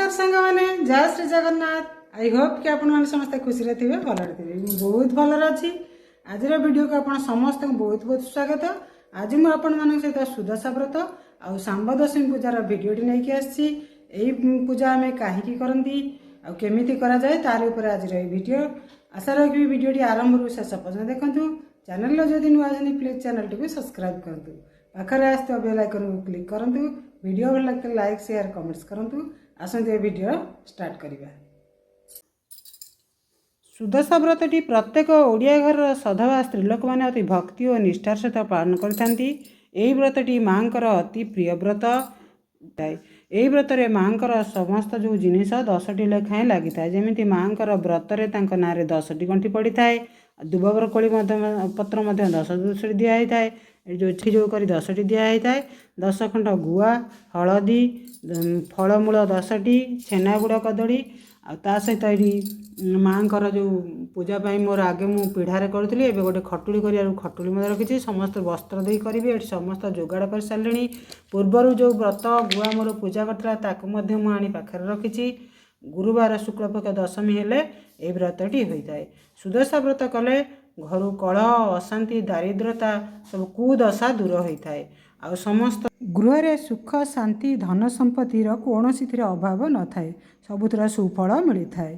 नमस्कार सांग मैंने जय श्री जगन्नाथ। आई होप कि आपण मैंने समस्त खुशी रे थे भलरे थे बहुत भलर अच्छी। आज वीडियो को आपण समस्त बहुत बहुत स्वागत। आज मुझे आपण मान सहित सुदशा व्रत आउ सांब दशमी पूजार भिडटी नहीं आसी पूजा आम कहीं करती आमती कराए तार उपर आज भिडियो आशा रखी भिडियोटी आरंभ रू शेष पर्यटन देखूँ। चैनल जदि नुआ प्लीज चैनल टी सब्सक्राइब करूँ पाखे आसता बेल आइकन को क्लिक करूँ। वीडियो भल लगते लाइक शेयर कमेंट्स करूँ। आसते वीडियो स्टार्ट करिबा। सुदशा व्रतटी प्रत्येक ओडिया घर सधवा स्त्री लोक मैंने अति भक्ति और निष्ठार सहित पालन करथांती। एही व्रतटी मांकर अति प्रिय व्रत थाए। एही व्रतरे मांकर समस्त जो जिनिस 10टी लेखाएं लगी थाए। जेमिति मांकर व्रतरे तांक नारे 10टी गंठी पड़ी थाए। दुबर कोली पत्र 10 दिखाई थाए। जो करी 10टी दिखाई थाए। 10 खंड गुआ हलदी फलमूल 10टी छेना गुड़ कदली आ सहित ये माँकर जो पूजा पाई मोर आगे मु पीढ़ारे करी एवं गोटे खटुली कर खटुली रखी समस्त वस्त्र दे करी ये समस्त जोगाड़ कर सारे। पूर्वर जो व्रत गुआ मोर पूजा करता मुझे पाखे रखी। गुरुवार शुक्लपक्ष दशमी हेले ए व्रतटी होता है। सुदशा व्रत कले घर कलह अशांति दारिद्रता सब कुदशा दूर होता है। आ समस्त गृह सुख शांति धन संपत्ति कौन अभाव न थाए। सबुतिर सुफल मिलता है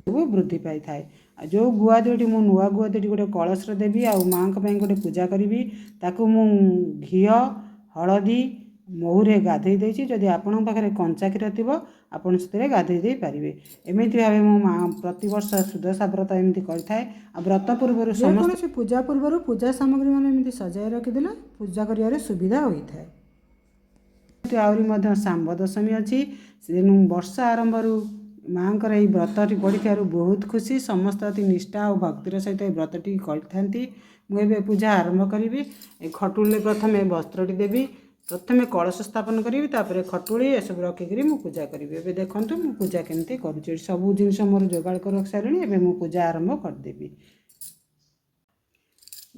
सब वृद्धि पाई थाए। जो गुआ दुईटी मु नुआ गुआ दुईटी गोटे कलश देवी आ माँ गोटे पूजा करी ताकू मु घी हलदी महुरे गाधे देछि। जदि आपण पाखे कंचा क्षीर थी आपड़ से गाधे दे पारे। एमती भाव मो माँ प्रतिवर्ष सुदशा व्रत एमती करए। व्रत पूर्व समस्त पूजा पूर्व पूजा सामग्री मैंने सजाई रखीदे पूजा कर सुविधा होता है। आहरी सांब दशमी अच्छी तेणु वर्षा आरंभ माँकर यही व्रतटी पड़ी बहुत खुशी। समस्त अति निष्ठा और भक्तिर सहित व्रतटी करती। मुझे पूजा आरंभ करी। खटुली प्रथम वस्त्रटी देवी प्रथम कलश स्थापन करी खटुली ये सब रखिकी मु पूजा करी। ए देखूँ मु पूजा केमती करुँच सब जिन मोर जोगाड़ कर रख सारे। एवं मु पूजा आरंभ करदेवी।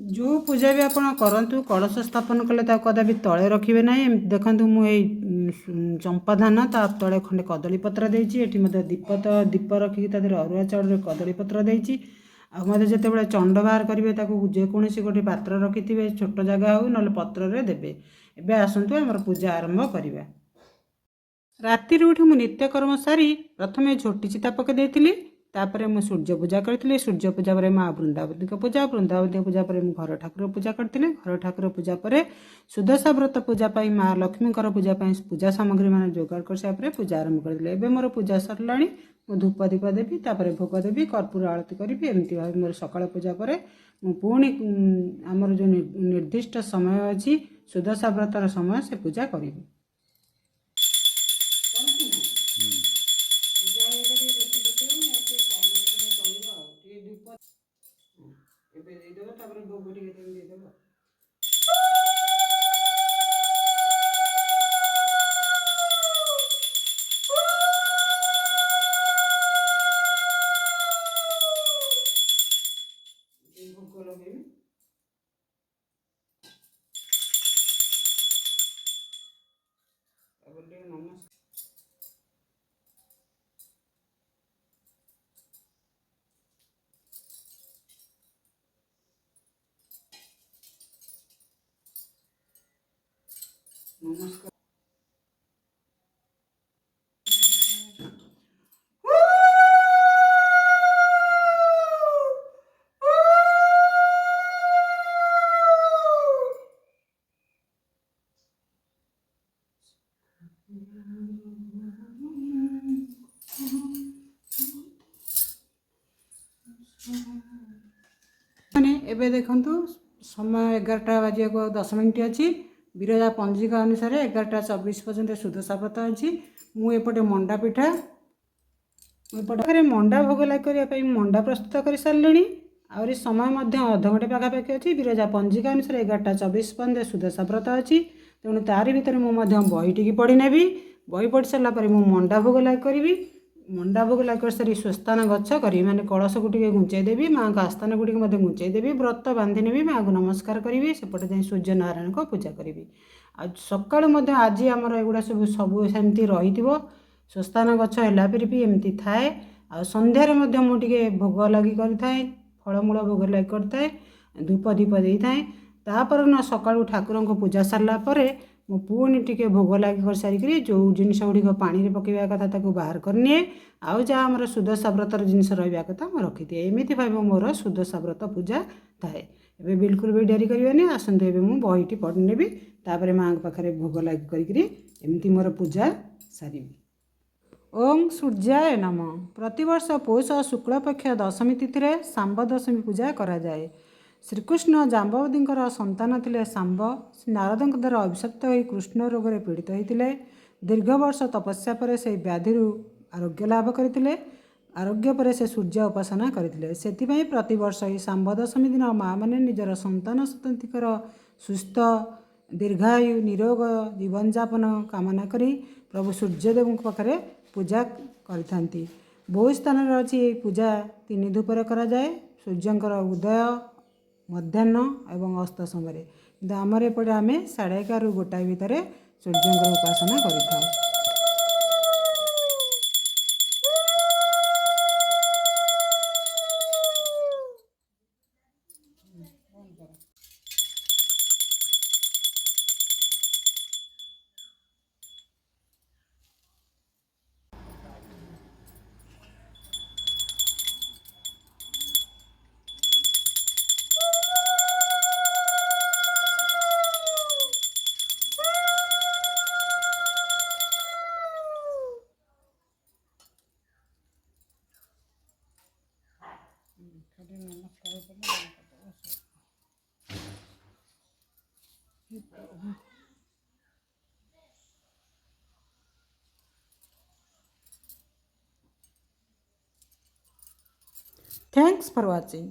जो पूजा भी आप करूँ कलश स्थापन कले कदापि तले रखिए ना। देखूँ मुझे चंपा धान ता तले खंडे कदली पत्र देती। दीप रखिकी अरुआ चाउल कदली पत्र देती। आते जिते चंड बाहर करेंगे जेकोसी गोटे पात्र रखि थे छोट जगह हो ना पत्र देवे। एबे आसतु आमर पूजा आरंभ करिबा। राति उठी मु नित्यकर्म सारी प्रथमे झोटी चिता पके देथिली। तापरे मु सूर्य पूजा करथिली। सूर्य पूजा पर माँ वृंदावती पूजा वृंदावती पूजा पर घर ठाकुर पूजा करथिली। घर ठाकुर पूजा पर सुदशा व्रत पूजा पाई माँ लक्ष्मी पूजा पाई पूजा सामग्री मान जोगाड़ कर सारे पूजा आरंभ करथिले। एबे मोर पूजा सरलाणी मु धूप दीप देवी तापरे भोग देवी कर्पूर आरती करी। एमती भाव मोर सकाळ पूजा पर मु पुणी आमर जो निर्दिष्ट समय अच्छी सुदशा व्रतर समय से पूजा करी। नमस्कार। एबे देखंतु समय 11टा बाजिया को 10 मिनिट अच्छी। विरजा पंजिका अनुसार 11टा 24 पर्यंत सुदशा व्रत अच्छी। मुझे मंडा पिठा एपटे मंडा भोग लगे मंडा प्रस्तुत कर सारे। आहरी समय अध घंटे पाखापाखि अच्छी। विरजा पंजिका अनुसार 11टा 24 पर्यंत सुदशा व्रत अच्छी। तेणु तारी भितर मुझे बहीटी पढ़ी नेबी। बही पढ़ी सारापर मुझे मंडा भोग लगे करी। मंडा भोग लगे सारी स्वस्थान गच्छ करी माने कलश को टे घुंचाई देवी। माँ का आस्थान गुड़ी घुंचाई देवी। व्रत बांधि नेबी माँ को नमस्कार करी। सेपटे जाए सूर्य नारायण को पूजा करी। सकाळु आज आमर एगुड़ा सब सेमती रही ସ୍ୱସ୍ଥାନ ଗଛ ହେଲା ପରେ ବି ଏମିତି ଥାଏ। ଆଉ ସନ୍ଧ୍ୟାରେ ମଧ୍ୟ ମୁଁ ଟିକେ ଭୋଗ ଲାଗି କରିଥାଏ, ଫଳମୂଳ ଭୋଗ ଲାଗି କରିଥାଏ, ଧୂପ ଦୀପ ଦେଇଥାଏ। ତାପରଦିନ ସକାଳୁ ଠାକୁରଙ୍କୁ ପୂଜା ସାରିଲା ପରେ ମୁଁ ପୁଣି ଟିକେ ଭୋଗ ଲାଗି କରିସାରିକିରି ଯେଉଁ ଜିନିଷ ଗୁଡ଼ିକ ପାଣିରେ ପକାଇବା କଥା ତାକୁ ବାହାର କରିନିଏ। ଆଉ ଯାହା ଆମର ସୁଦଶା ବ୍ରତର ଜିନିଷ ରହିବା କଥା ମୁଁ ରଖିଦିଏ। ଏମିତି ଭାବେ ମୋର ସୁଦଶା ବ୍ରତ ପୂଜା ଥାଏ। ଏବେ ବିଲକୁଲ ବି ଡେରି କରିବେନି, ଆସନ୍ତୁ ଏବେ ମୁଁ ବହିଟି ପଢ଼ି ନେବି, ତାପରେ ମାଆଙ୍କ ପାଖରେ ଭୋଗ ଲାଗି କରିକିରି ଏମିତି ମୋର ପୂଜା ସାରିବି। ଓಂ ସୂର୍ଯ୍ୟାୟ ନମଃ। ପ୍ରତିବର୍ଷ ପୌଷ ଶୁକ୍ଳପକ୍ଷ ଦଶମୀ ତିଥିରେ ଶାମ୍ବ ଦଶମୀ ପୂଜା କରାଯାଏ। ଶ୍ରୀକୃଷ୍ଣ ଜାମ୍ବବତୀଙ୍କର ସନ୍ତାନ ଥିଲେ ଶାମ୍ବ। ଶ୍ରୀ ନାରଦଙ୍କ ଦ୍ୱାରା ଅଭିଶପ୍ତ ହୋଇ କୃଷ୍ଣ ରୋଗରେ ପୀଡ଼ିତ ହୋଇଥିଲେ। ଦୀର୍ଘ ବର୍ଷ ତପସ୍ୟା ପରେ ସେହି ବ୍ୟାଧିରୁ ଆରୋଗ୍ୟ ଲାଭ କରିଥିଲେ। ଆରୋଗ୍ୟ ପରେ ସେ ସୂର୍ଯ୍ୟ ଉପାସନା କରିଥିଲେ। ସେଥିପାଇଁ ପ୍ରତିବର୍ଷ ଏହି ଶାମ୍ବ ଦଶମୀ ଦିନ ମାଆମାନେ ନିଜର ସନ୍ତାନ ସନ୍ତତିଙ୍କର ସୁସ୍ଥ ଦୀର୍ଘାୟୁ ନିରୋଗ ଜୀବନଯାପନ କାମନା କରି ପ୍ରଭୁ ସୂର୍ଯ୍ୟଦେବଙ୍କ ପାଖରେ ପୂଜା କରିଥାନ୍ତି। ବହୁ ସ୍ଥାନରେ ଅଛି ଏହି ପୂଜା 3 ଧୂପରେ କରାଯାଏ, ସୂର୍ଯ୍ୟଙ୍କର ଉଦୟ, ମଧ୍ୟାହ୍ନ ଏବଂ ଅସ୍ତ ସମୟରେ। କିନ୍ତୁ ଆମର ଏପଟେ ଆମେ 11:30ରୁ 1 ଭିତରେ ସୂର୍ଯ୍ୟଙ୍କର ଉପାସନା କରିଥାଉ। Thanks for watching.